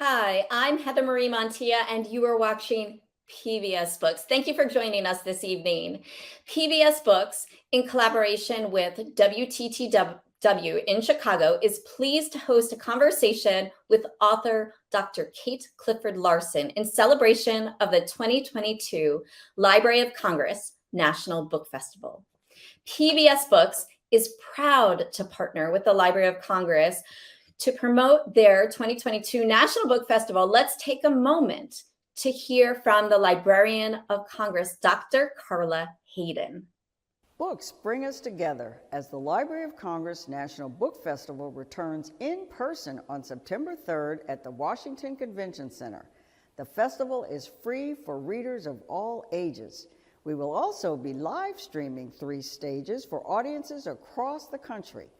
Hi, I'm Heather Marie Montilla, and you are watching PBS Books. Thank you for joining us this evening. PBS Books, in collaboration with WTTW in Chicago, is pleased to host a conversation with author Dr. Kate Clifford Larson in celebration of the 2022 Library of Congress National Book Festival. PBS Books is proud to partner with the Library of Congress to promote their 2022 National Book Festival. Let's take a moment to hear from the Librarian of Congress, Dr. Carla Hayden. Books bring us together as the Library of Congress National Book Festival returns in person on September 3rd at the Washington Convention Center. The festival is free for readers of all ages. We will also be live streaming 3 stages for audiences across the country.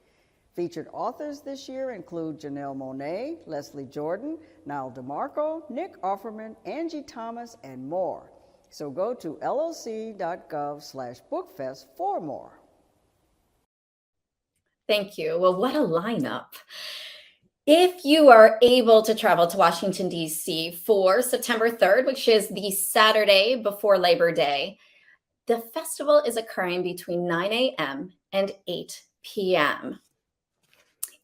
Featured authors this year include Janelle Monáe, Leslie Jordan, Niall DeMarco, Nick Offerman, Angie Thomas, and more. So go to loc.gov/bookfest for more. Thank you. Well, what a lineup. If you are able to travel to Washington, D.C. for September 3rd, which is the Saturday before Labor Day, the festival is occurring between 9 a.m. and 8 p.m.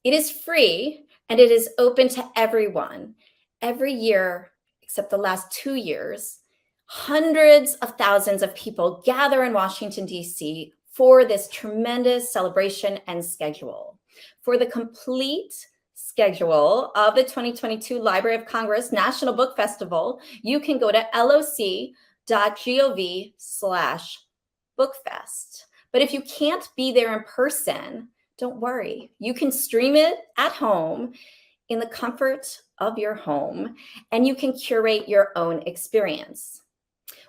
It is free and it is open to everyone. Every year, except the last 2 years, hundreds of thousands of people gather in Washington, D.C. for this tremendous celebration and schedule. For the complete schedule of the 2022 Library of Congress National Book Festival, you can go to loc.gov/bookfest. But if you can't be there in person, don't worry. You can stream it at home in the comfort of your home, and you can curate your own experience.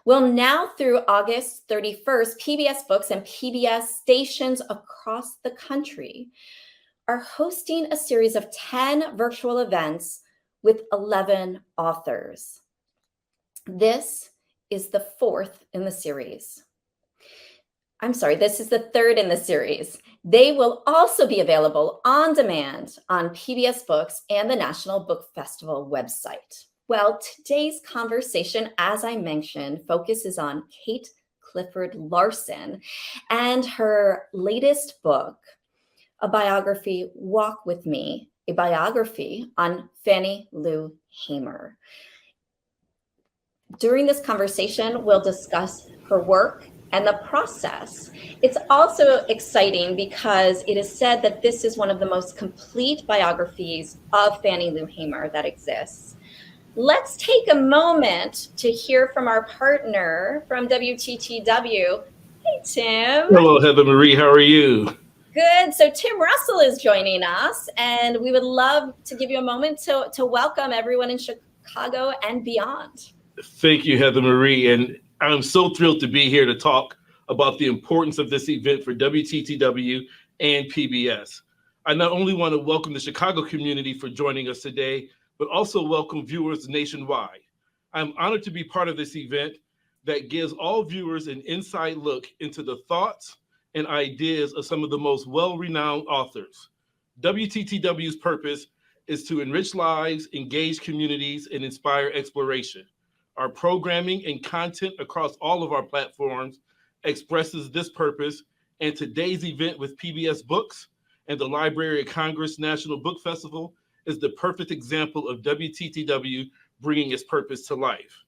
Well, now through August 31st, PBS Books and PBS stations across the country are hosting a series of 10 virtual events with 11 authors. This is the 4th in the series. This is the 3rd in the series. They will also be available on demand on PBS Books and the National Book Festival website. Well, today's conversation, as I mentioned, focuses on Kate Clifford Larson and her latest book, a biography, Walk With Me, a biography on Fannie Lou Hamer. During this conversation, we'll discuss her work and the process. It's also exciting because it is said that this is one of the most complete biographies of Fannie Lou Hamer that exists. Let's take a moment to hear from our partner from WTTW. Hey, Tim. Hello, Heather Marie. How are you? Good. So Tim Russell is joining us, and we would love to give you a moment to welcome everyone in Chicago and beyond. Thank you, Heather Marie. And I'm so thrilled to be here to talk about the importance of this event for WTTW and PBS. I not only want to welcome the Chicago community for joining us today, but also welcome viewers nationwide. I'm honored to be part of this event that gives all viewers an inside look into the thoughts and ideas of some of the most well-renowned authors. WTTW's purpose is to enrich lives, engage communities, and inspire exploration. Our programming and content across all of our platforms expresses this purpose, and today's event with PBS Books and the Library of Congress National Book Festival is the perfect example of WTTW bringing its purpose to life.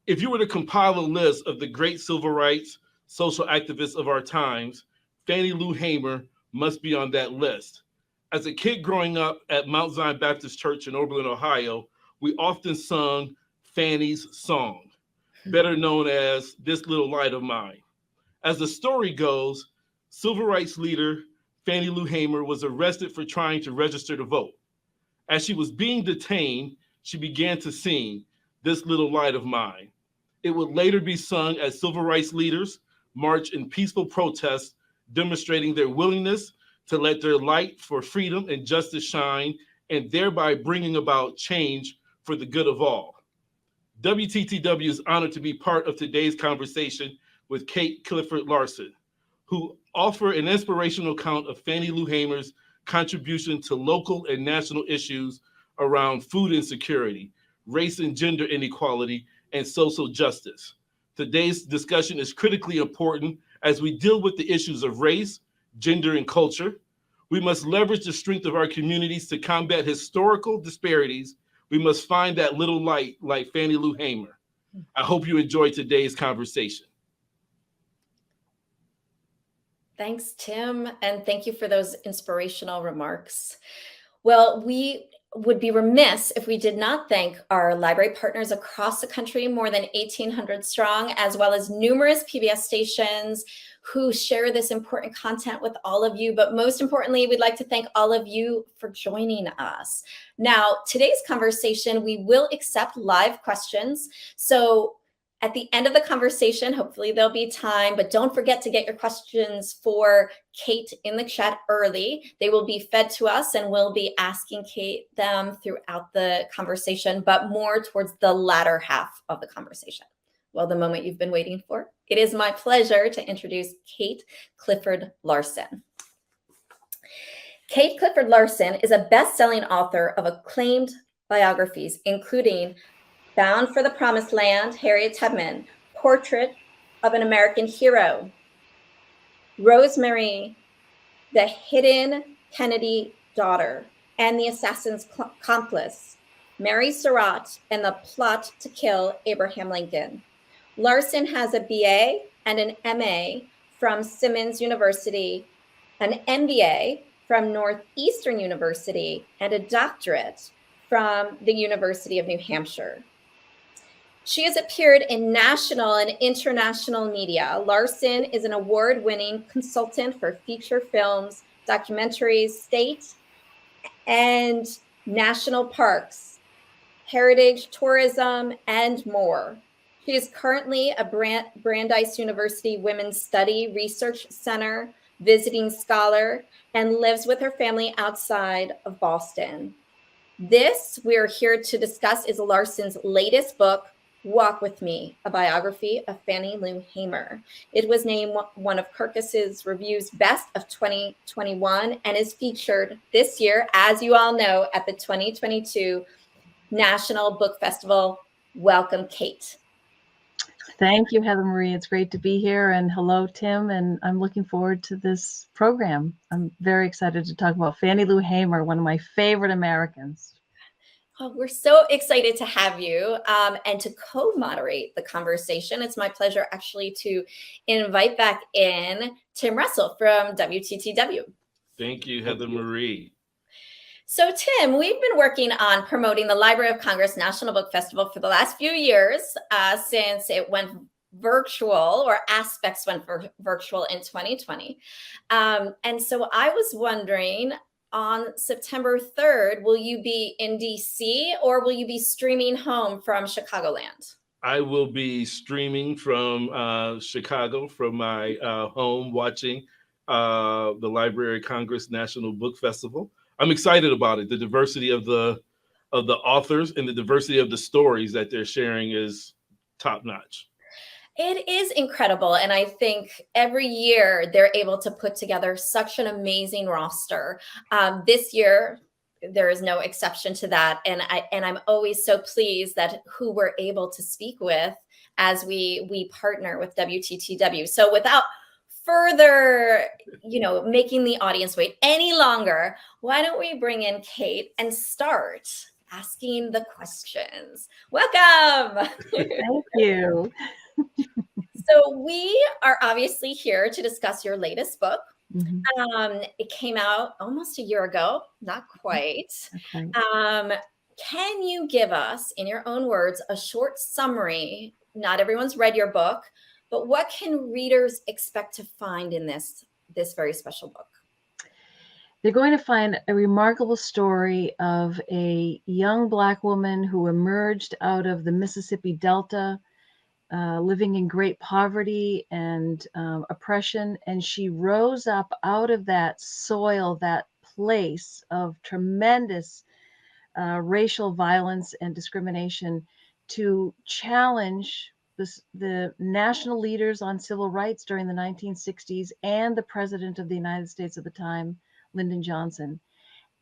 If you were to compile a list of the great civil rights, social activists of our times, Fannie Lou Hamer must be on that list. As a kid growing up at Mount Zion Baptist Church in Oberlin, Ohio, we often sung Fannie's song, better known as This Little Light of Mine. As the story goes, civil rights leader Fannie Lou Hamer was arrested for trying to register to vote. As she was being detained, she began to sing This Little Light of Mine. It would later be sung as civil rights leaders march in peaceful protest, demonstrating their willingness to let their light for freedom and justice shine, and thereby bringing about change for the good of all. WTTW is honored to be part of today's conversation with Kate Clifford Larson, who offer an inspirational account of Fannie Lou Hamer's contribution to local and national issues around food insecurity, race and gender inequality, and social justice. Today's discussion is critically important as we deal with the issues of race, gender, and culture. We must leverage the strength of our communities to combat historical disparities. We must find that little light like Fannie Lou Hamer. I hope you enjoyed today's conversation. Thanks, Tim, and thank you for those inspirational remarks. Well, we would be remiss if we did not thank our library partners across the country, more than 1,800 strong, as well as numerous PBS stations who share this important content with all of you. But most importantly, we'd like to thank all of you for joining us. Now, today's conversation, we will accept live questions. So at the end of the conversation, hopefully there'll be time, but don't forget to get your questions for Kate in the chat early. They will be fed to us and we'll be asking Kate them throughout the conversation, but more towards the latter half of the conversation. Well, the moment you've been waiting for. It is my pleasure to introduce Kate Clifford Larson. Kate Clifford Larson is a best-selling author of acclaimed biographies, including Bound for the Promised Land, Harriet Tubman, Portrait of an American Hero, Rosemary, The Hidden Kennedy Daughter, and The Assassin's Accomplice, Mary Surratt, and the Plot to Kill Abraham Lincoln. Larson has a BA and an MA from Simmons University, an MBA from Northeastern University, and a doctorate from the University of New Hampshire. She has appeared in national and international media. Larson is an award-winning consultant for feature films, documentaries, state and national parks, heritage tourism, and more. She is currently a Brandeis University Women's Study Research Center visiting scholar and lives with her family outside of Boston. This we're here to discuss is Larson's latest book, Walk With Me, a biography of Fannie Lou Hamer. It was named one of Kirkus's Review's Best of 2021 and is featured this year, as you all know, at the 2022 National Book Festival. Welcome, Kate. Thank you, Heather Marie. It's great to be here. And hello, Tim. And I'm looking forward to this program. I'm very excited to talk about Fannie Lou Hamer, one of my favorite Americans. Oh, we're so excited to have you and to co-moderate the conversation. It's my pleasure actually to invite back in Tim Russell from WTTW. Thank you, Heather Marie. So Tim, we've been working on promoting the Library of Congress National Book Festival for the last few years since it went virtual, or aspects went virtual in 2020. And so I was wondering, on September 3rd, will you be in DC or will you be streaming home from Chicagoland? I will be streaming from Chicago, from my home, watching the Library of Congress National Book Festival. I'm excited about it. The diversity of the authors and the diversity of the stories that they're sharing is top notch. It is incredible. And I think every year they're able to put together such an amazing roster. This year, there is no exception to that. And I'm always so pleased that who we're able to speak with as we partner with WTTW. So without further, making the audience wait any longer, why don't we bring in Kate and start asking the questions? Welcome. Thank you. So we are obviously here to discuss your latest book. Mm-hmm. It came out almost a year ago, not quite. Okay. Can you give us, in your own words, a short summary? Not everyone's read your book, but what can readers expect to find in this very special book? They're going to find a remarkable story of a young Black woman who emerged out of the Mississippi Delta, living in great poverty and oppression. And she rose up out of that soil, that place of tremendous racial violence and discrimination, to challenge the national leaders on civil rights during the 1960s and the president of the United States at the time, Lyndon Johnson.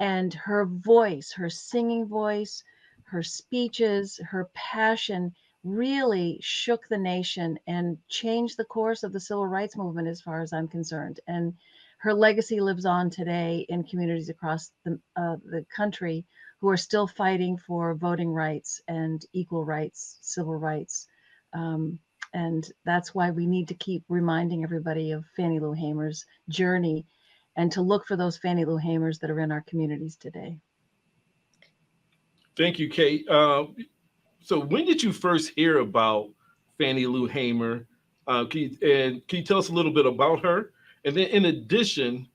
And her voice, her singing voice, her speeches, her passion really shook the nation and changed the course of the civil rights movement, as far as I'm concerned. And her legacy lives on today in communities across the country who are still fighting for voting rights and equal rights, civil rights. And that's why we need to keep reminding everybody of Fannie Lou Hamer's journey and to look for those Fannie Lou Hamers that are in our communities today. Thank you, Kate. So when did you first hear about Fannie Lou Hamer? Can you tell us a little bit about her? And then in addition,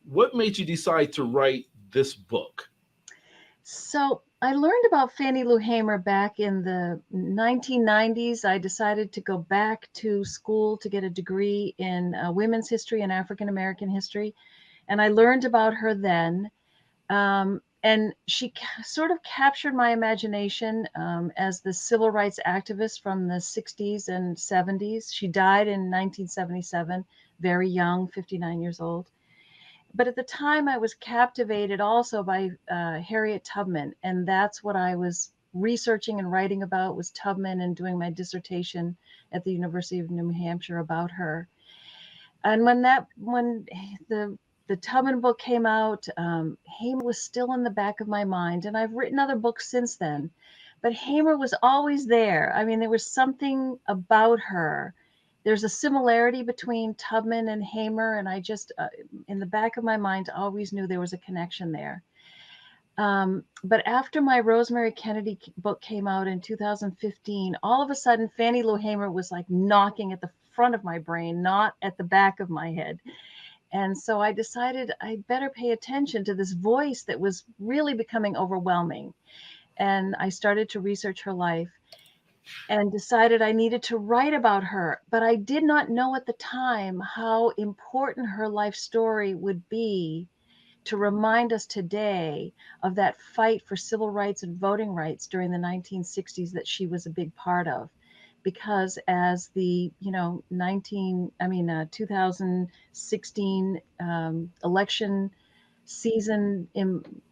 what made you decide to write this book? So I learned about Fannie Lou Hamer back in the 1990s. I decided to go back to school to get a degree in women's history and African American history. And I learned about her then. And she sort of captured my imagination as the civil rights activist from the 60s and 70s. She died in 1977, very young, 59 years old. But at the time, I was captivated also by Harriet Tubman, and that's what I was researching and writing about, was Tubman, and doing my dissertation at the University of New Hampshire about her. And when the Tubman book came out, Hamer was still in the back of my mind, and I've written other books since then. But Hamer was always there. I mean, there was something about her. There's a similarity between Tubman and Hamer, and I just, in the back of my mind, always knew there was a connection there. But after my Rosemary Kennedy book came out in 2015, all of a sudden, Fannie Lou Hamer was like knocking at the front of my brain, not at the back of my head. And so I decided I'd better pay attention to this voice that was really becoming overwhelming. And I started to research her life and decided I needed to write about her. But I did not know at the time how important her life story would be to remind us today of that fight for civil rights and voting rights during the 1960s that she was a big part of. Because as the 2016 election season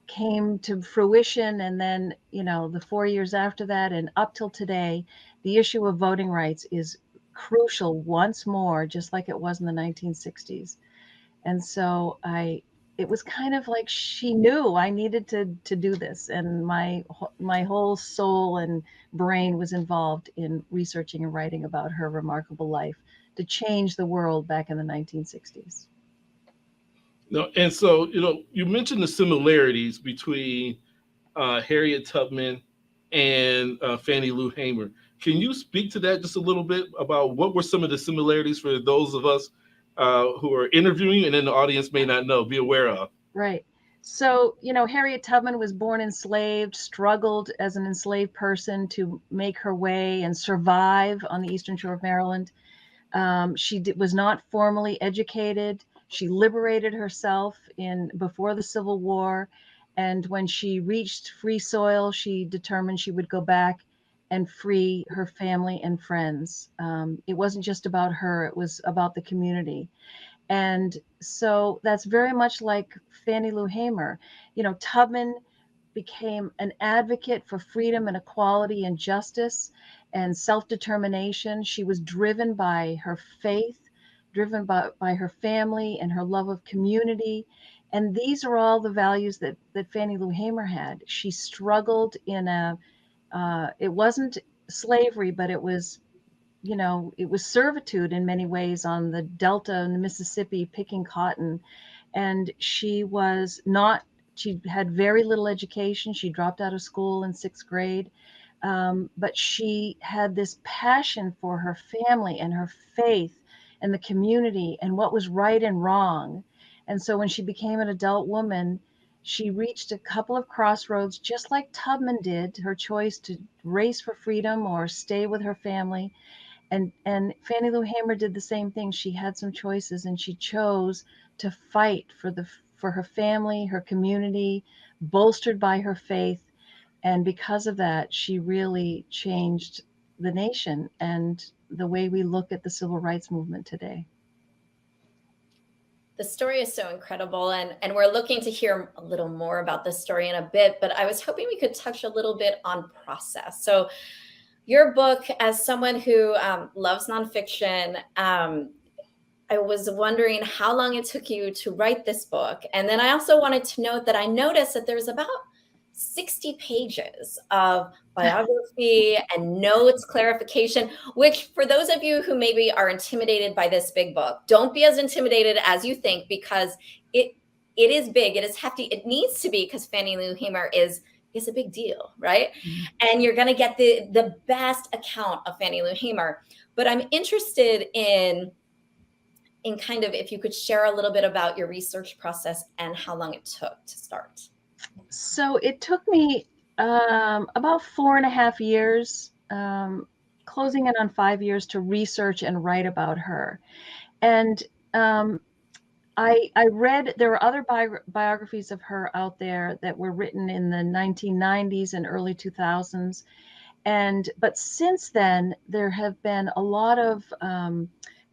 came to fruition, and then the 4 years after that and up till today, the issue of voting rights is crucial once more, just like it was in the 1960s. And so it was kind of like she knew I needed to do this, and my whole soul and brain was involved in researching and writing about her remarkable life to change the world back in the 1960s. No, and so you mentioned the similarities between Harriet Tubman and Fannie Lou Hamer. Can you speak to that just a little bit about what were some of the similarities for those of us who are interviewing and then the audience may not know, be aware of? Right. So, Harriet Tubman was born enslaved, struggled as an enslaved person to make her way and survive on the Eastern Shore of Maryland. She was not formally educated. She liberated herself before the Civil War. And when she reached free soil, she determined she would go back and free her family and friends. It wasn't just about her, it was about the community. And so that's very much like Fannie Lou Hamer. Tubman became an advocate for freedom and equality and justice and self-determination. She was driven by her faith, driven by her family and her love of community. And these are all the values that Fannie Lou Hamer had. She struggled it wasn't slavery, but it was servitude in many ways on the Delta and the Mississippi, picking cotton. And she had very little education. She dropped out of school in 6th grade. But she had this passion for her family and her faith and the community and what was right and wrong. And so when she became an adult woman, she reached a couple of crossroads, just like Tubman did, her choice to race for freedom or stay with her family. And Fannie Lou Hamer did the same thing. She had some choices, and she chose to fight for her family, her community, bolstered by her faith. And because of that, she really changed the nation and the way we look at the civil rights movement today. The story is so incredible, and we're looking to hear a little more about this story in a bit, but I was hoping we could touch a little bit on process. So your book, as someone who loves nonfiction, I was wondering how long it took you to write this book. And then I also wanted to note that I noticed that there's about 60 pages of biography and notes, clarification, which for those of you who maybe are intimidated by this big book, don't be as intimidated as you think, because it is big, it is hefty, it needs to be, because Fannie Lou Hamer is a big deal, right? And you're going to get the best account of Fannie Lou Hamer. But I'm interested in kind of, if you could share a little bit about your research process and how long it took to start. So it took me about 4.5 years, closing in on 5 years, to research and write about her. And I read, there were other biographies of her out there that were written in the 1990s and early 2000s. But since then, there have been a lot of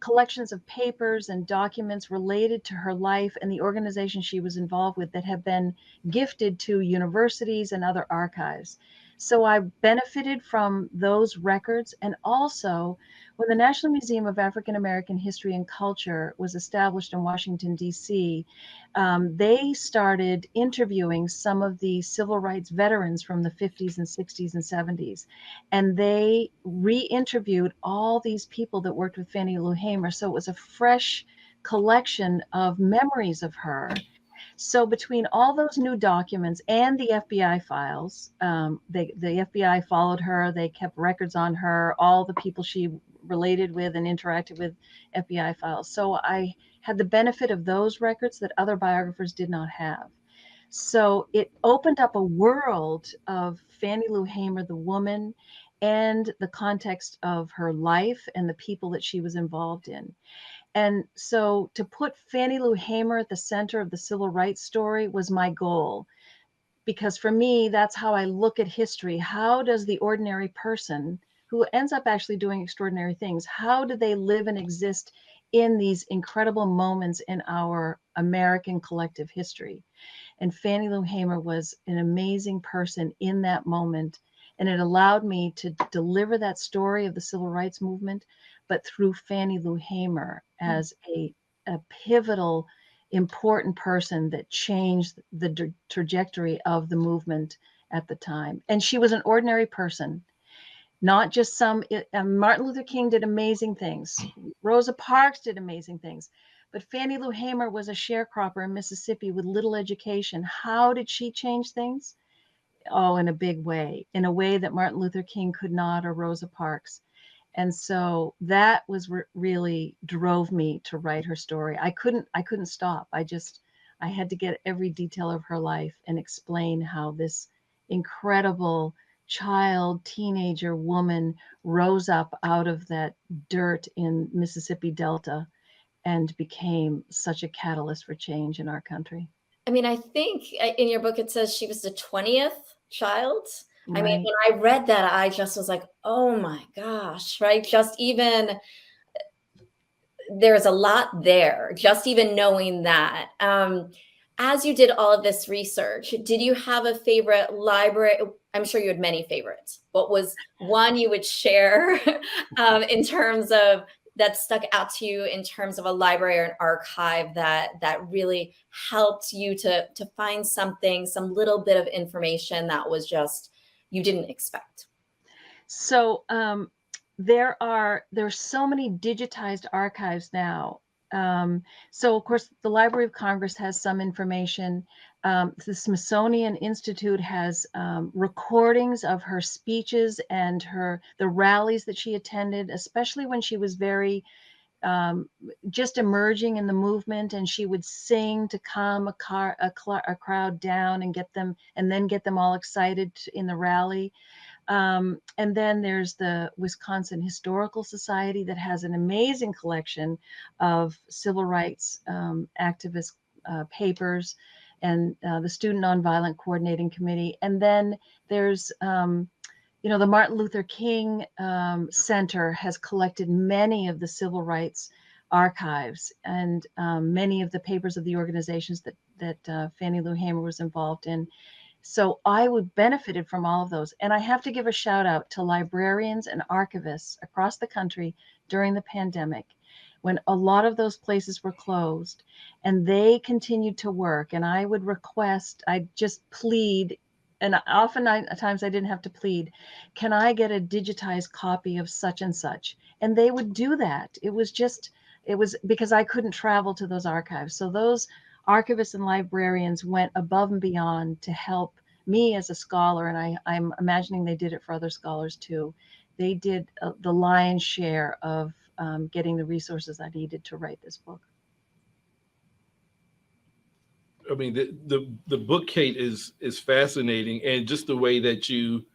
collections of papers and documents related to her life and the organization she was involved with that have been gifted to universities and other archives. So I benefited from those records. And also, when the National Museum of African American History and Culture was established in Washington, D.C., they started interviewing some of the civil rights veterans from the 50s and 60s and 70s. And they re-interviewed all these people that worked with Fannie Lou Hamer. So it was a fresh collection of memories of her. So between all those new documents and the FBI files, the FBI followed her. They kept records on her, all the people she related with and interacted with, FBI files. So I had the benefit of those records that other biographers did not have. So it opened up a world of Fannie Lou Hamer, the woman, and the context of her life and the people that she was involved in. And so to put Fannie Lou Hamer at the center of the civil rights story was my goal, because for me, that's how I look at history. How does the ordinary person who ends up actually doing extraordinary things, how do they live and exist in these incredible moments in our American collective history? And Fannie Lou Hamer was an amazing person in that moment. And it allowed me to deliver that story of the civil rights movement, but through Fannie Lou Hamer as a pivotal, important person that changed the trajectory of the movement at the time. And she was an ordinary person, not just some. Martin Luther King did amazing things. Rosa Parks did amazing things. But Fannie Lou Hamer was a sharecropper in Mississippi with little education. How did she change things? Oh, in a big way, in a way that Martin Luther King could not, or Rosa Parks. And so that was really drove me to write her story. I couldn't stop. I had to get every detail of her life and explain how this incredible child, teenager woman rose up out of that dirt in Mississippi Delta and became such a catalyst for change in our country. I mean, I think in your book, it says she was the 20th child. Right. I mean, when I read that, I just was like, oh my gosh, right? Just even, there's a lot there, just even knowing that. As you did all of this research, did you have a favorite library? I'm sure you had many favorites. What was one you would share in terms of that stuck out to you in terms of a library or an archive that really helped you to find something, some little bit of information that was just you didn't expect? So there's so many digitized archives now. So of course the Library of Congress has some information. The Smithsonian Institute has recordings of her speeches and the rallies that she attended, especially when she was very just emerging in the movement, and she would sing to calm a crowd down and then get them all excited in the rally. And then there's the Wisconsin Historical Society that has an amazing collection of civil rights activist papers, and the Student Nonviolent Coordinating Committee. And then there's, the Martin Luther King Center has collected many of the civil rights archives and many of the papers of the organizations that Fannie Lou Hamer was involved in. So I would benefited from all of those. And I have to give a shout out to librarians and archivists across the country during the pandemic, when a lot of those places were closed, and they continued to work. And I would request, I just plead, and oftentimes I didn't have to plead, can I get a digitized copy of such and such? And they would do that. It was because I couldn't travel to those archives. So those archivists and librarians went above and beyond to help me as a scholar, and I'm imagining they did it for other scholars too. They did the lion's share of getting the resources I needed to write this book. I mean, the book, Kate, is fascinating, and just the way that you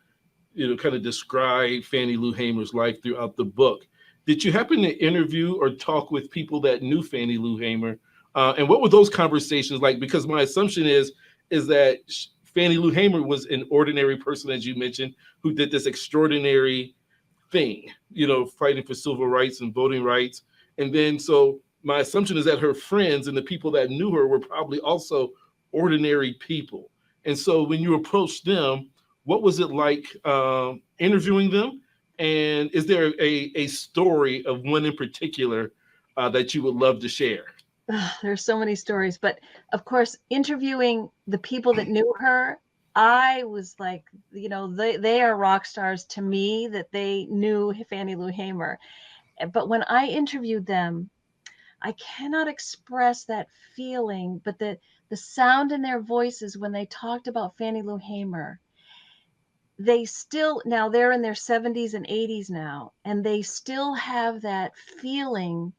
kind of describe Fannie Lou Hamer's life throughout the book. Did you happen to interview or talk with people that knew Fannie Lou Hamer? And what were those conversations like? Because my assumption is that Fannie Lou Hamer was an ordinary person, as you mentioned, who did this extraordinary thing, fighting for civil rights and voting rights. And then, so my assumption is that her friends and the people that knew her were probably also ordinary people. And so when you approached them, what was it like interviewing them? And is there a story of one in particular that you would love to share? There's so many stories, but of course, interviewing the people that knew her, I was like, they are rock stars to me, that they knew Fannie Lou Hamer. But when I interviewed them, I cannot express that feeling, but the sound in their voices when they talked about Fannie Lou Hamer, now they're in their 70s and 80s now, and they still have that feeling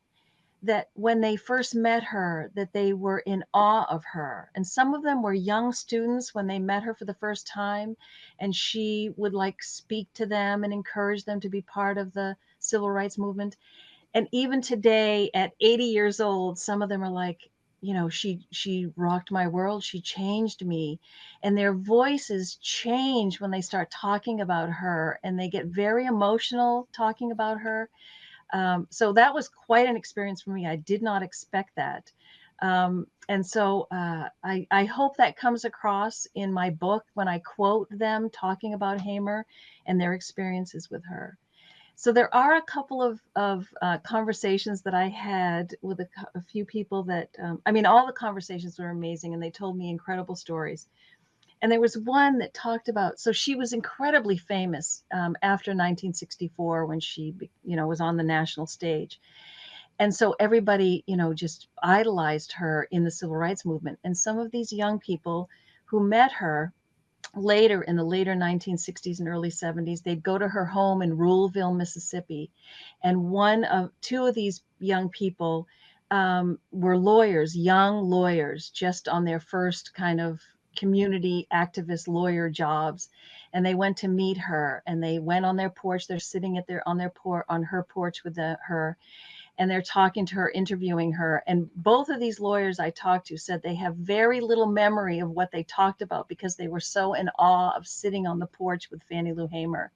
that when they first met her, that they were in awe of her. And some of them were young students when they met her for the first time, and she would speak to them and encourage them to be part of the civil rights movement. And even today at 80 years old, some of them are like, she rocked my world. She changed me. And their voices change when they start talking about her, and they get very emotional talking about her. So that was quite an experience for me. I did not expect that. And so I hope that comes across in my book when I quote them talking about Hamer and their experiences with her. So there are a couple of conversations that I had with a few people that, all the conversations were amazing, and they told me incredible stories. And there was one that talked about, so she was incredibly famous after 1964 when she, was on the national stage. And so everybody, just idolized her in the civil rights movement. And some of these young people who met her later in the later 1960s and early 70s, they'd go to her home in Ruleville, Mississippi. And two of these young people were lawyers, young lawyers, just on their first kind of community activist lawyer jobs. And they went to meet her, and they went on their porch. They're sitting on her porch with her, and they're talking to her, interviewing her. And both of these lawyers I talked to said they have very little memory of what they talked about because they were so in awe of sitting on the porch with Fannie Lou Hamer.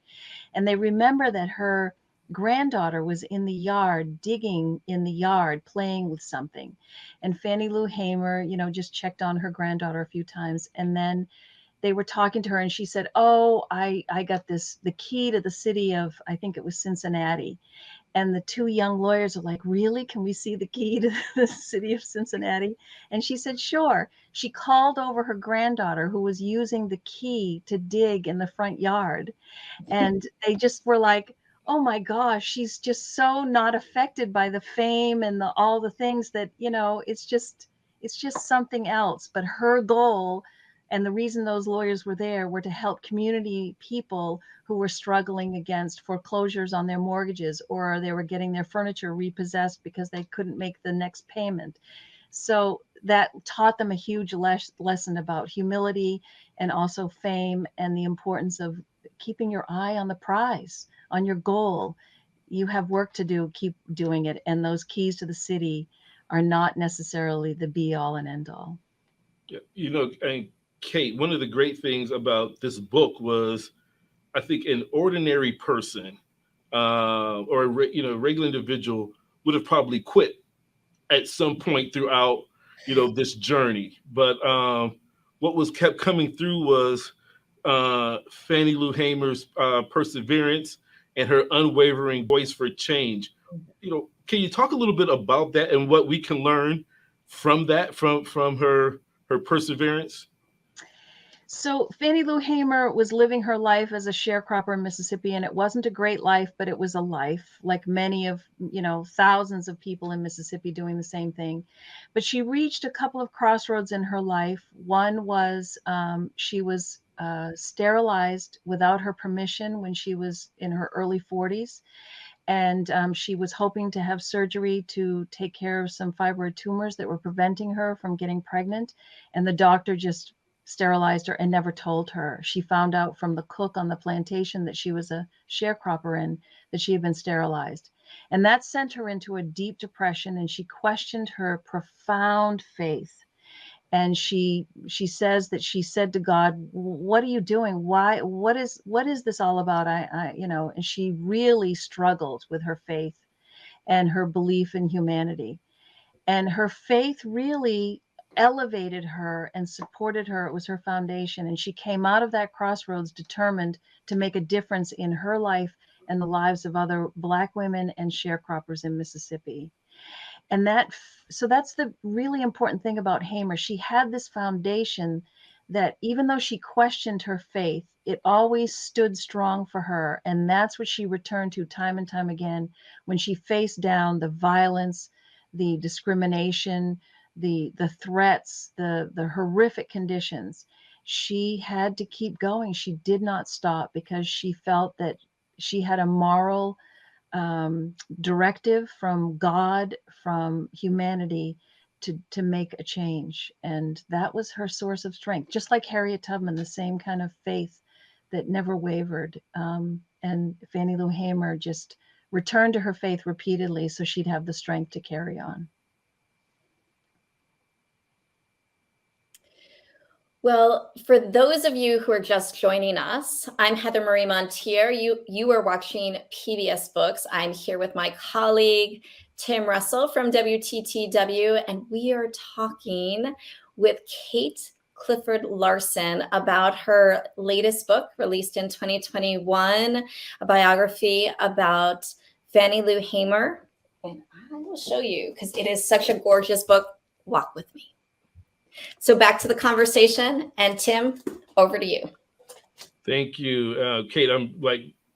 And they remember that her granddaughter was in the yard, digging in the yard, playing with something. And Fannie Lou Hamer, just checked on her granddaughter a few times. And then they were talking to her, and she said, oh, I got the key to the city of, I think it was Cincinnati. And the two young lawyers are like, really? Can we see the key to the city of Cincinnati? And she said, sure. She called over her granddaughter, who was using the key to dig in the front yard. And they just were like, oh my gosh, she's just so not affected by the fame and all the things that, it's just something else. But her goal, and the reason those lawyers were there, were to help community people who were struggling against foreclosures on their mortgages, or they were getting their furniture repossessed because they couldn't make the next payment. So that taught them a huge lesson about humility and also fame, and the importance of keeping your eye on the prize, on your goal. You have work to do, keep doing it. And those keys to the city are not necessarily the be all and end all. Yeah, and Kate, one of the great things about this book was, I think, an ordinary person or a regular individual would have probably quit at some point throughout, this journey. But what was kept coming through was Fannie Lou Hamer's perseverance and her unwavering voice for change. Can you talk a little bit about that and what we can learn from that, from her perseverance? So Fannie Lou Hamer was living her life as a sharecropper in Mississippi, and it wasn't a great life, but it was a life, like many of, thousands of people in Mississippi doing the same thing. But she reached a couple of crossroads in her life. One was she was sterilized without her permission when she was in her early 40s. And she was hoping to have surgery to take care of some fibroid tumors that were preventing her from getting pregnant. And the doctor just sterilized her and never told her. She found out from the cook on the plantation that she was a sharecropper in, that she had been sterilized. And that sent her into a deep depression, and she questioned her profound faith. And she says that she said to God, "What are you doing? Why? What is this all about?" And she really struggled with her faith and her belief in humanity. And her faith really elevated her and supported her. It was her foundation. And she came out of that crossroads determined to make a difference in her life and the lives of other Black women and sharecroppers in Mississippi. And so that's the really important thing about Hamer. She had this foundation that even though she questioned her faith, it always stood strong for her. And that's what she returned to time and time again when she faced down the violence, the discrimination, the threats, the horrific conditions. She had to keep going. She did not stop because she felt that she had a moral directive from God, from humanity, to make a change. And that was her source of strength. Just like Harriet Tubman, the same kind of faith that never wavered. And Fannie Lou Hamer just returned to her faith repeatedly so she'd have the strength to carry on. Well, for those of you who are just joining us, I'm Heather Marie Montier. You are watching PBS Books. I'm here with my colleague, Tim Russell from WTTW, and we are talking with Kate Clifford Larson about her latest book released in 2021, a biography about Fannie Lou Hamer. And I will show you because it is such a gorgeous book. Walk with me. So back to the conversation, and Tim, over to you. Thank you, Kate. I'm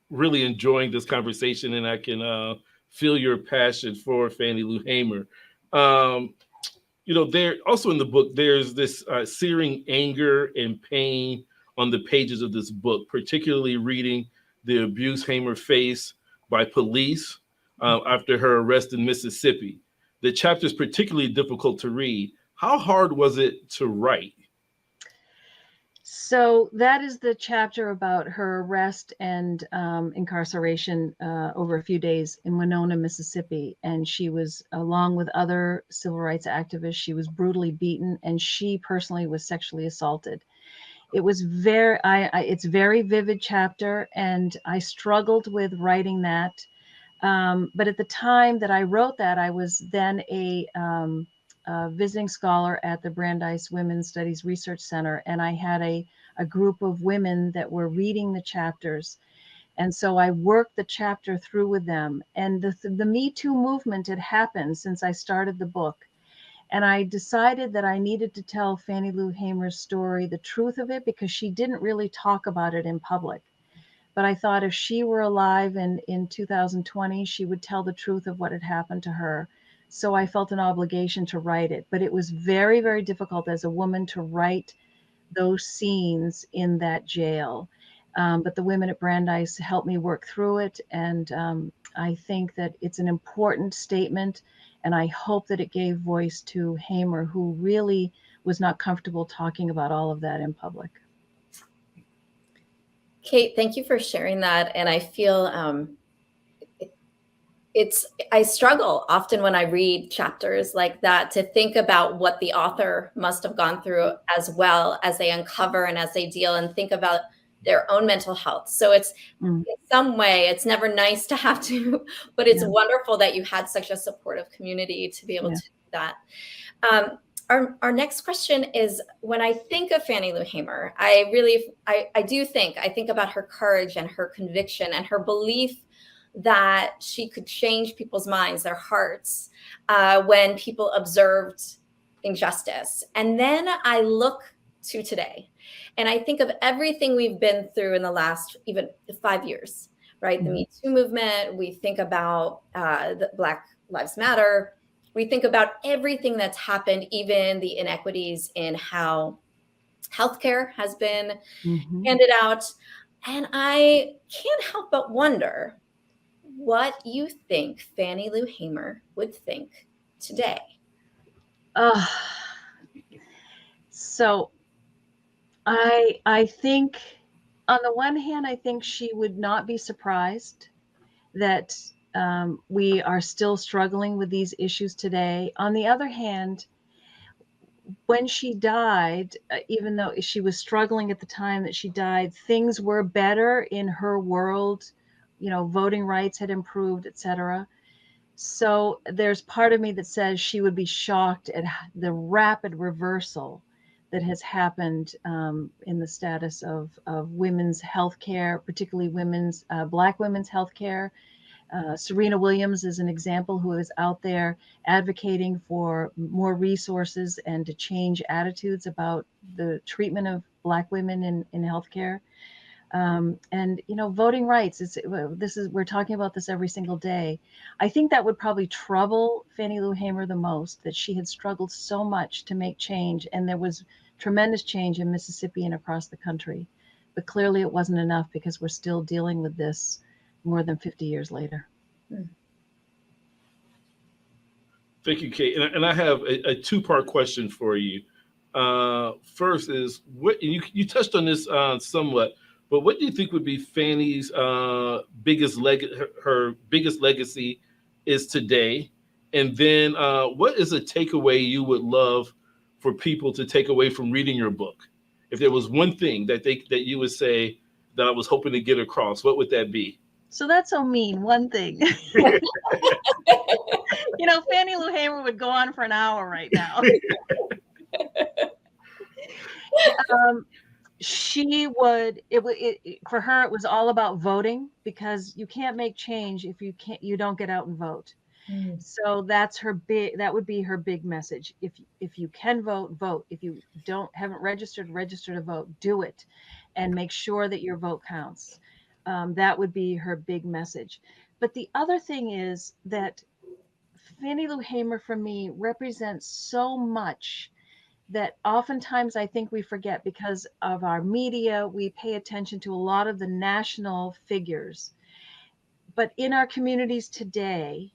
really enjoying this conversation, and I can feel your passion for Fannie Lou Hamer. There also in the book, there's this searing anger and pain on the pages of this book, particularly reading the abuse Hamer faced by police after her arrest in Mississippi. The chapter is particularly difficult to read. How hard was it to write? So that is the chapter about her arrest and incarceration over a few days in Winona, Mississippi. And she was, along with other civil rights activists, she was brutally beaten, and she personally was sexually assaulted. It was it's a very vivid chapter, and I struggled with writing that. But at the time that I wrote that, I was then a visiting scholar at the Brandeis Women's Studies Research Center, and I had a group of women that were reading the chapters. And so I worked the chapter through with them. And the Me Too movement had happened since I started the book. And I decided that I needed to tell Fannie Lou Hamer's story, the truth of it, because she didn't really talk about it in public. But I thought if she were alive in 2020, she would tell the truth of what had happened to her. So I felt an obligation to write it. But it was very, very difficult as a woman to write those scenes in that jail. But the women at Brandeis helped me work through it. And I think that it's an important statement. And I hope that it gave voice to Hamer, who really was not comfortable talking about all of that in public. Kate, thank you for sharing that. And I feel I struggle often when I read chapters like that to think about what the author must have gone through as well as they uncover and as they deal and think about their own mental health. So it's in some way, it's never nice to have to, but it's wonderful that you had such a supportive community to be able to that. Our next question is, when I think of Fannie Lou Hamer, I think about her courage and her conviction and her belief that she could change people's minds, their hearts, when people observed injustice. And then I look to today, and I think of everything we've been through in the last even 5 years, right? The Me Too movement. We think about the Black Lives Matter. We think about everything that's happened, even the inequities in how healthcare has been handed out. And I can't help but wonder what you think Fannie Lou Hamer would think today. So I think, on the one hand, I think she would not be surprised that we are still struggling with these issues today. On the other hand, when she died, even though she was struggling at the time that she died, things were better in her world. You know, voting rights had improved, etc. So there's part of me that says she would be shocked at the rapid reversal that has happened in the status of women's health care, particularly Black women's health care. Serena Williams is an example, who is out there advocating for more resources and to change attitudes about the treatment of Black women in healthcare. And you know, voting rights. We're talking about this every single day. I think that would probably trouble Fannie Lou Hamer the most, that she had struggled so much to make change, and there was tremendous change in Mississippi and across the country. But clearly, it wasn't enough, because we're still dealing with this more than 50 years later. Thank you, Kate. And I have a two-part question for you. First is, what you touched on this somewhat, but what do you think would be Fannie's her biggest legacy is today? And then what is a takeaway you would love for people to take away from reading your book? If there was one thing that you would say that I was hoping to get across, what would that be? So that's so mean, one thing. You know, Fannie Lou Hamer would go on for an hour right now. For her, it was all about voting, because you can't make change if you don't get out and vote. So that would be her big message. If you can vote, vote. If you haven't registered to vote, do it, and make sure that your vote counts. That would be her big message. But the other thing is that Fannie Lou Hamer, for me, represents so much that oftentimes I think we forget, because of our media. We pay attention to a lot of the national figures. But in our communities today,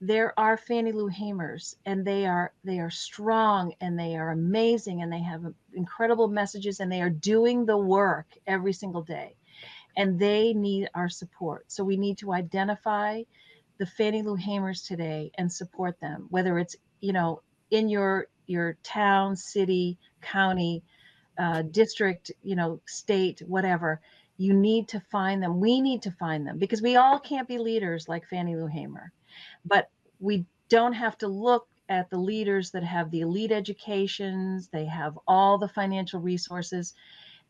there are Fannie Lou Hamers, and they are strong, and they are amazing, and they have incredible messages, and they are doing the work every single day. And they need our support. So we need to identify the Fannie Lou Hamers today and support them, whether it's, you know, in your town, city, county, district, you know, state, whatever. You need to find them. We need to find them, because we all can't be leaders like Fannie Lou Hamer. But we don't have to look at the leaders that have the elite educations. They have all the financial resources.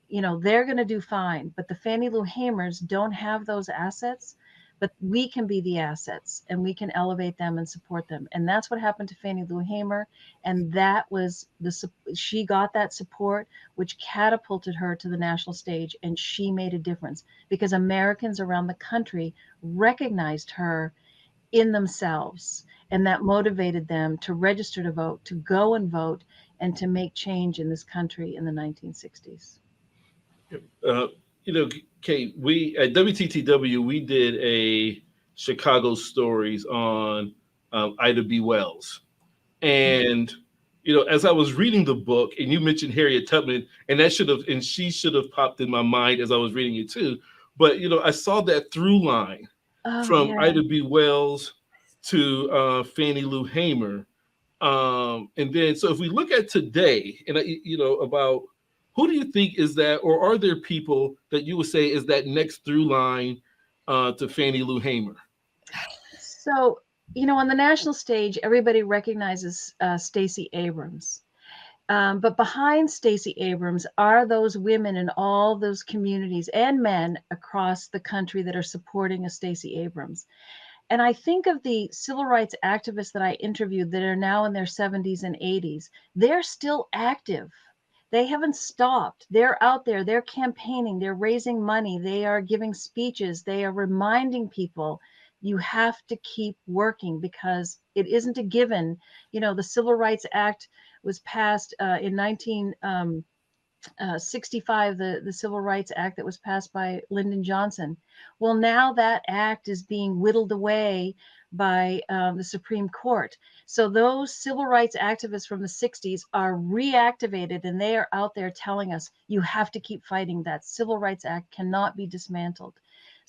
You know, they're going to do fine. But the Fannie Lou Hamers don't have those assets. But we can be the assets, and we can elevate them and support them. And that's what happened to Fannie Lou Hamer. And that was she got that support, which catapulted her to the national stage. And she made a difference, because Americans around the country recognized her in themselves. And that motivated them to register to vote, to go and vote, and to make change in this country in the 1960s. You know, Kate, we at WTTW, we did a Chicago Stories on Ida B. Wells. And, you know, as I was reading the book, and you mentioned Harriet Tubman, and she should have popped in my mind as I was reading it too. But, you know, I saw that through line from Ida B. Wells to Fannie Lou Hamer. And then, so if we look at today, and, you know, about who do you think is that, or are there people that you would say is that next through line to Fannie Lou Hamer? So on the national stage, everybody recognizes Stacey Abrams. But behind Stacey Abrams are those women in all those communities and men across the country that are supporting a Stacey Abrams. And I think of the civil rights activists that I interviewed that are now in their 70s and 80s. They're still active. They haven't stopped. They're out there. They're campaigning. They're raising money. They are giving speeches. They are reminding people you have to keep working because it isn't a given. The Civil Rights Act was passed in 1965, the Civil Rights Act that was passed by Lyndon Johnson. Well, now that act is being whittled away by the Supreme Court. So those civil rights activists from the 60s are reactivated, and they are out there telling us you have to keep fighting. That Civil Rights Act cannot be dismantled.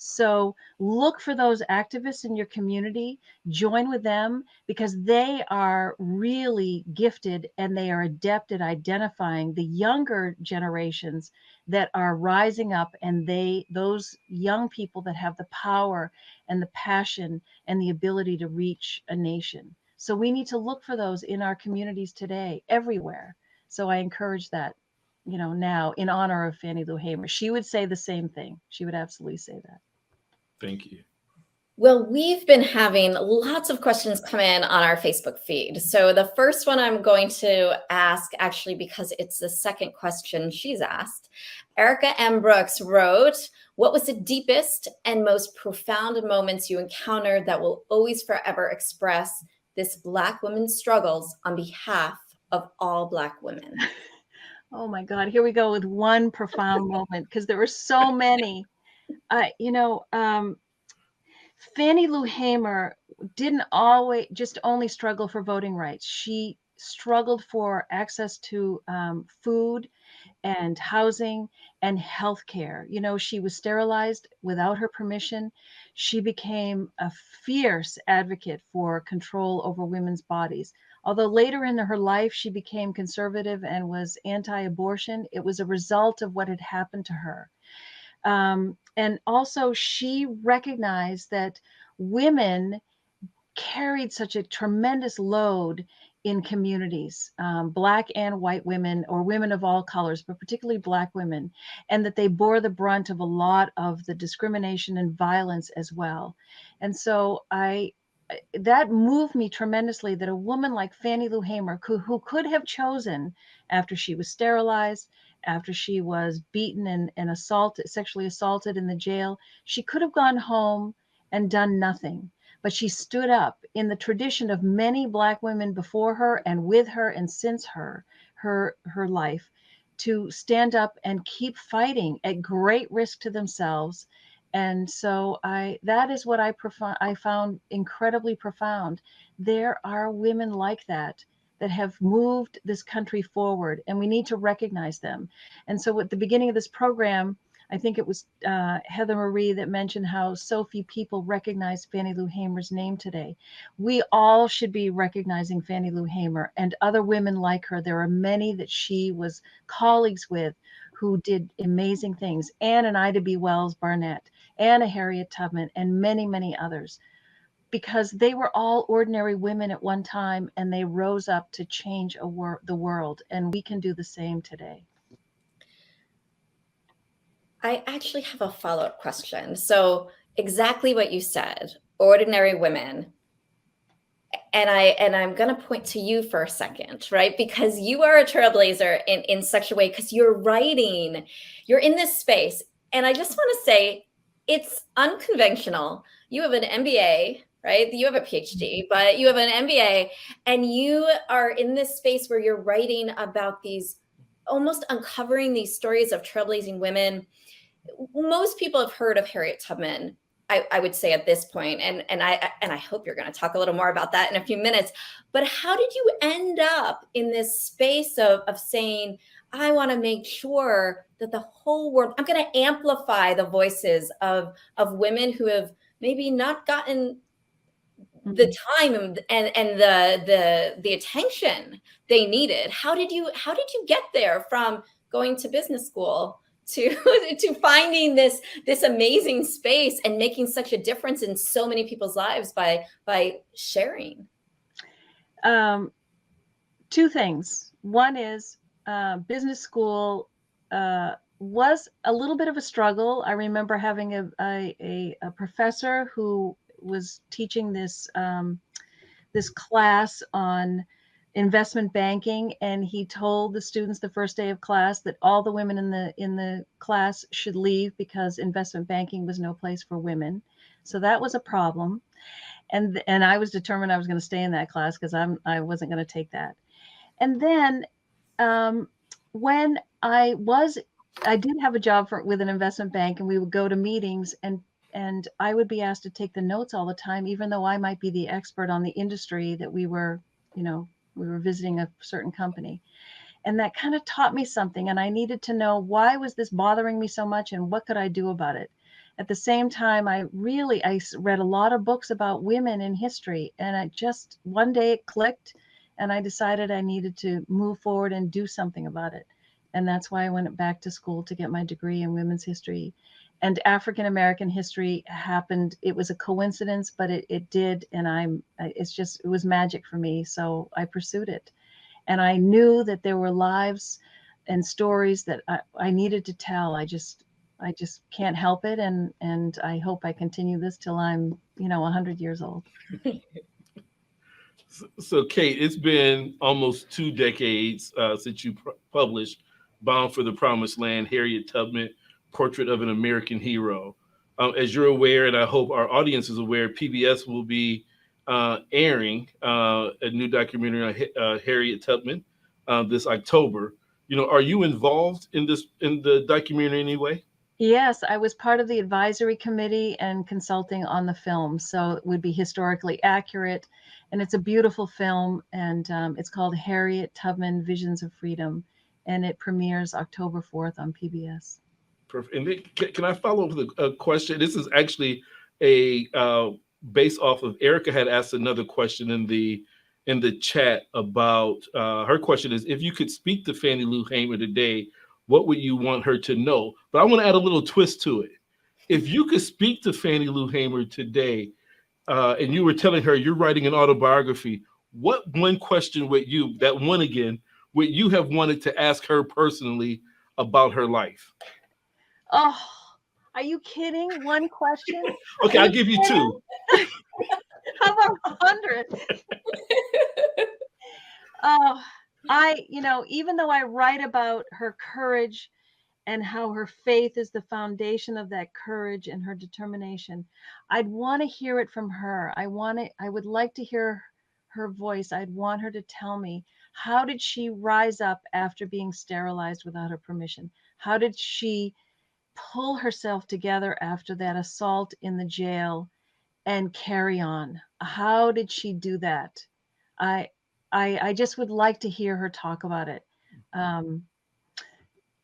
So look for those activists in your community, join with them because they are really gifted and they are adept at identifying the younger generations that are rising up, and those young people that have the power and the passion and the ability to reach a nation. So we need to look for those in our communities today, everywhere. So I encourage that, now in honor of Fannie Lou Hamer. She would say the same thing. She would absolutely say that. Thank you. Well, we've been having lots of questions come in on our Facebook feed. So the first one I'm going to ask, actually, because it's the second question she's asked. Erica M. Brooks wrote, what was the deepest and most profound moments you encountered that will always forever express this Black woman's struggles on behalf of all Black women? Oh my God, here we go with one profound moment because there were so many. Fannie Lou Hamer didn't only struggle for voting rights. She struggled for access to food and housing and health care. She was sterilized without her permission. She became a fierce advocate for control over women's bodies. Although later in her life, she became conservative and was anti-abortion, it was a result of what had happened to her. And also she recognized that women carried such a tremendous load in communities, Black and white women, or women of all colors, but particularly Black women, and that they bore the brunt of a lot of the discrimination and violence as well. And so that moved me tremendously that a woman like Fannie Lou Hamer, who could have chosen, after she was sterilized, after she was beaten and sexually assaulted in the jail, she could have gone home and done nothing. But she stood up in the tradition of many Black women before her and with her and since her life, to stand up and keep fighting at great risk to themselves. And so that is what I found incredibly profound. There are women like that have moved this country forward, and we need to recognize them. And so at the beginning of this program, I think it was Heather Marie that mentioned how so few people recognize Fannie Lou Hamer's name today. We all should be recognizing Fannie Lou Hamer and other women like her. There are many that she was colleagues with who did amazing things. Anne and Ida B. Wells Barnett, Anna Harriet Tubman, and many, many others, because they were all ordinary women at one time and they rose up to change the world. And we can do the same today. I actually have a follow-up question. So exactly what you said, ordinary women. And I'm going to point to you for a second, right? Because you are a trailblazer in such a way, because you're in this space. And I just want to say it's unconventional. You have an MBA, right? You have a PhD, but you have an MBA, and you are in this space where you're writing about these, almost uncovering these stories of trailblazing women. Most people have heard of Harriet Tubman, I would say, at this point, and I hope you're going to talk a little more about that in a few minutes. But how did you end up in this space of saying, I want to make sure that the whole world, I'm going to amplify the voices of women who have maybe not gotten the time and the attention they needed? How did you get there from going to business school to to finding this amazing space and making such a difference in so many people's lives by sharing. Two things. One is business school was a little bit of a struggle. I remember having a professor who was teaching this this class on investment banking, and he told the students the first day of class that all the women in the class should leave because investment banking was no place for women. So that was a problem, and I was determined I was going to stay in that class because I wasn't going to take that. And then when I did have a job with an investment bank, and we would go to meetings, and I would be asked to take the notes all the time, even though I might be the expert on the industry that we were visiting a certain company. And that kind of taught me something. And I needed to know, why was this bothering me so much and what could I do about it? At the same time, I read a lot of books about women in history. And one day it clicked, and I decided I needed to move forward and do something about it. And that's why I went back to school to get my degree in women's history. And African American history happened. It was a coincidence, but it did. And it was magic for me. So I pursued it. And I knew that there were lives and stories that I needed to tell. I just can't help it. And I hope I continue this till I'm, 100 years old. So Kate, it's been almost 2 decades since you published Bound for the Promised Land, Harriet Tubman, Portrait of an American Hero. As you're aware, and I hope our audience is aware, PBS will be airing a new documentary on Harriet Tubman this October. Are you involved in the documentary in any way? Yes, I was part of the advisory committee and consulting on the film, so it would be historically accurate. And it's a beautiful film, and it's called Harriet Tubman, Visions of Freedom, and it premieres October 4th on PBS. Perfect. And then, can I follow up with a question? This is actually based off of Erica had asked another question in the chat about her question is, if you could speak to Fannie Lou Hamer today, what would you want her to know? But I want to add a little twist to it. If you could speak to Fannie Lou Hamer today, and you were telling her you're writing an autobiography, what one question would you have wanted to ask her personally about her life? Oh, are you kidding? One question? Okay, I'll give you 2. How about 100? Oh, even though I write about her courage and how her faith is the foundation of that courage and her determination, I'd want to hear it from her. I would like to hear her voice. I'd want her to tell me, how did she rise up after being sterilized without her permission? How did she pull herself together after that assault in the jail and carry on? How did she do that? I just would like to hear her talk about it.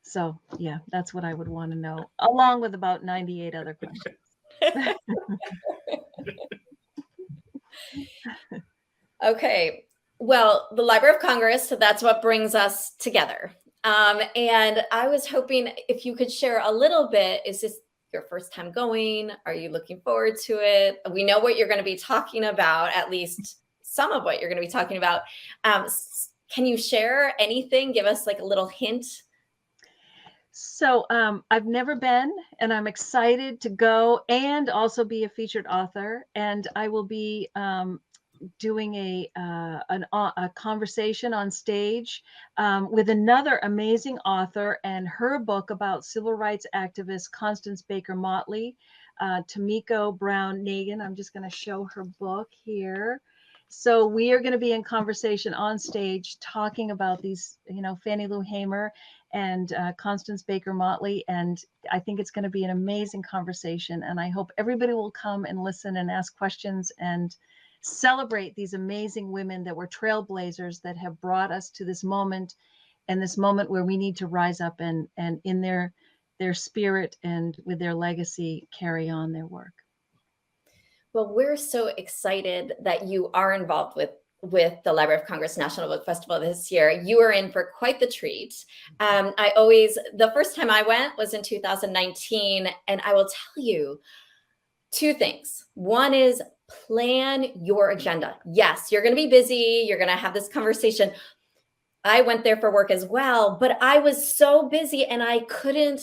So yeah, that's what I would want to know, along with about 98 other questions. Okay. Well, the Library of Congress, so that's what brings us together. And I was hoping if you could share a little bit, is this your first time going? Are you looking forward to it? We know what you're going to be talking about, at least some of what you're going to be talking about. Can you share anything? Give us like a little hint. So I've never been, and I'm excited to go and also be a featured author. And I will be doing a conversation on stage with another amazing author, and her book about civil rights activist Constance Baker Motley, Tomiko Brown Nagin. I'm just going to show her book here. So we are going to be in conversation on stage talking about these, Fannie Lou Hamer and Constance Baker Motley. And I think it's going to be an amazing conversation. And I hope everybody will come and listen and ask questions and celebrate these amazing women that were trailblazers that have brought us to this moment, and this moment where we need to rise up and in their spirit and with their legacy carry on their work. Well, we're so excited that you are involved with with the Library of Congress National Book Festival this year. You are in for quite the treat. The first time I went was in 2019, and I will tell you two things. One is plan your agenda. Yes, you're going to be busy. You're going to have this conversation. I went there for work as well, but I was so busy and I couldn't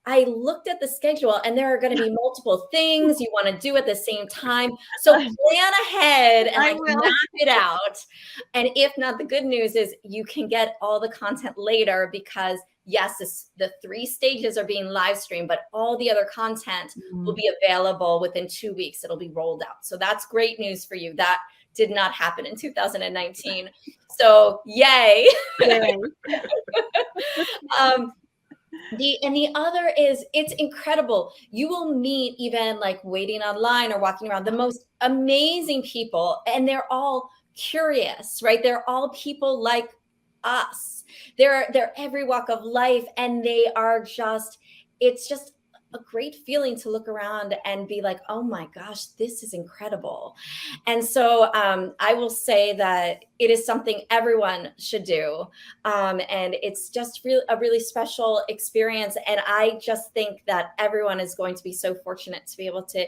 I looked at the schedule and there are going to be multiple things you want to do at the same time. So plan ahead and map it out. And if not, the good news is you can get all the content later because yes, the 3 stages are being live streamed, but all the other content will be available within 2 weeks. It'll be rolled out. So that's great news for you. That did not happen in 2019. So yay. The other is it's incredible. You will meet even waiting online or walking around the most amazing people, and they're all curious, right? They're all people like us. They're every walk of life, and they are it's just a great feeling to look around and be like, oh my gosh, this is incredible. And so I will say that it is something everyone should do. And it's just a really special experience. And I just think that everyone is going to be so fortunate to be able to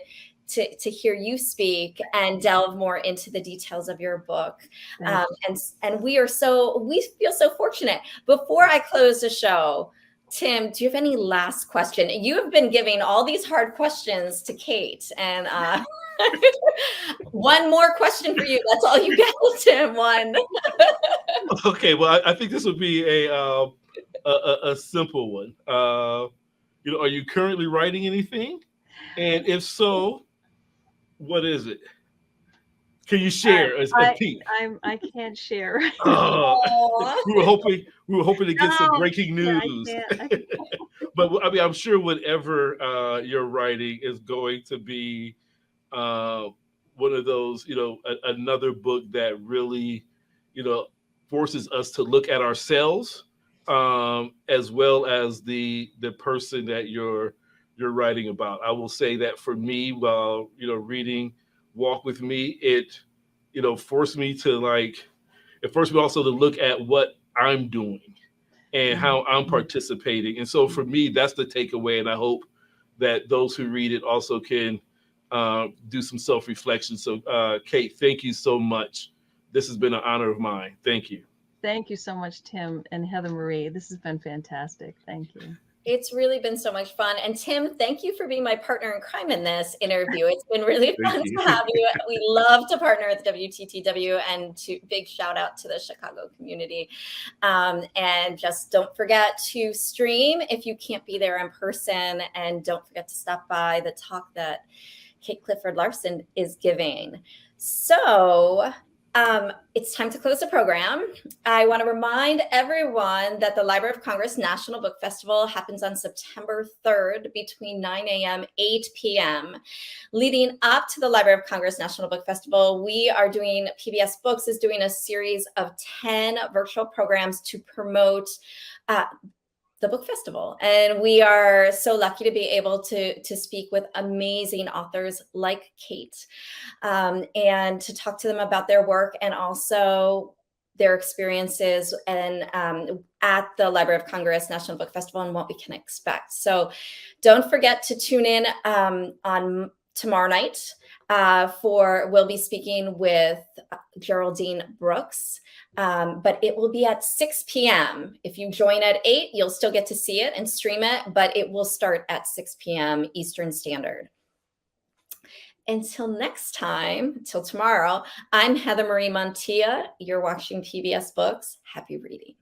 hear you speak and delve more into the details of your book. And we feel so fortunate. Before I close the show, Tim, do you have any last question? You have been giving all these hard questions to Kate, and one more question for you. That's all you get, Tim. One. Okay, well, I think this would be a simple one. Are you currently writing anything? And if so, what is it? Can you share a peek? I can't share. We were hoping to get some breaking news. I can't. But I mean, I'm sure whatever you're writing is going to be one of those, another book that really, forces us to look at ourselves as well as the person that you're writing about. I will say that for me, while reading Walk with Me, it forced me also to look at what I'm doing and how I'm participating. And so for me, that's the takeaway. And I hope that those who read it also can do some self-reflection. So Kate, thank you so much. This has been an honor of mine. Thank you. Thank you so much, Tim and Heather Marie. This has been fantastic. Thank you. It's really been so much fun. And Tim, thank you for being my partner in crime in this interview. It's been really fun to have you. We love to partner with WTTW, and big shout out to the Chicago community. And just don't forget to stream if you can't be there in person. And don't forget to stop by the talk that Kate Clifford Larson is giving. So it's time to close the program. I want to remind everyone that the Library of Congress National Book Festival happens on September 3rd between 9 a.m. 8 p.m. Leading up to the Library of Congress National Book Festival, PBS Books is doing a series of 10 virtual programs to promote the book festival. And we are so lucky to be able to speak with amazing authors like Kate and to talk to them about their work and also their experiences and at the Library of Congress National Book Festival and what we can expect. So don't forget to tune in on tomorrow night we'll be speaking with Geraldine Brooks. But it will be at 6 p.m. If you join at 8, you'll still get to see it and stream it, but it will start at 6 p.m. Eastern Standard. Until next time, till tomorrow, I'm Heather Marie Montilla. You're watching PBS Books. Happy reading.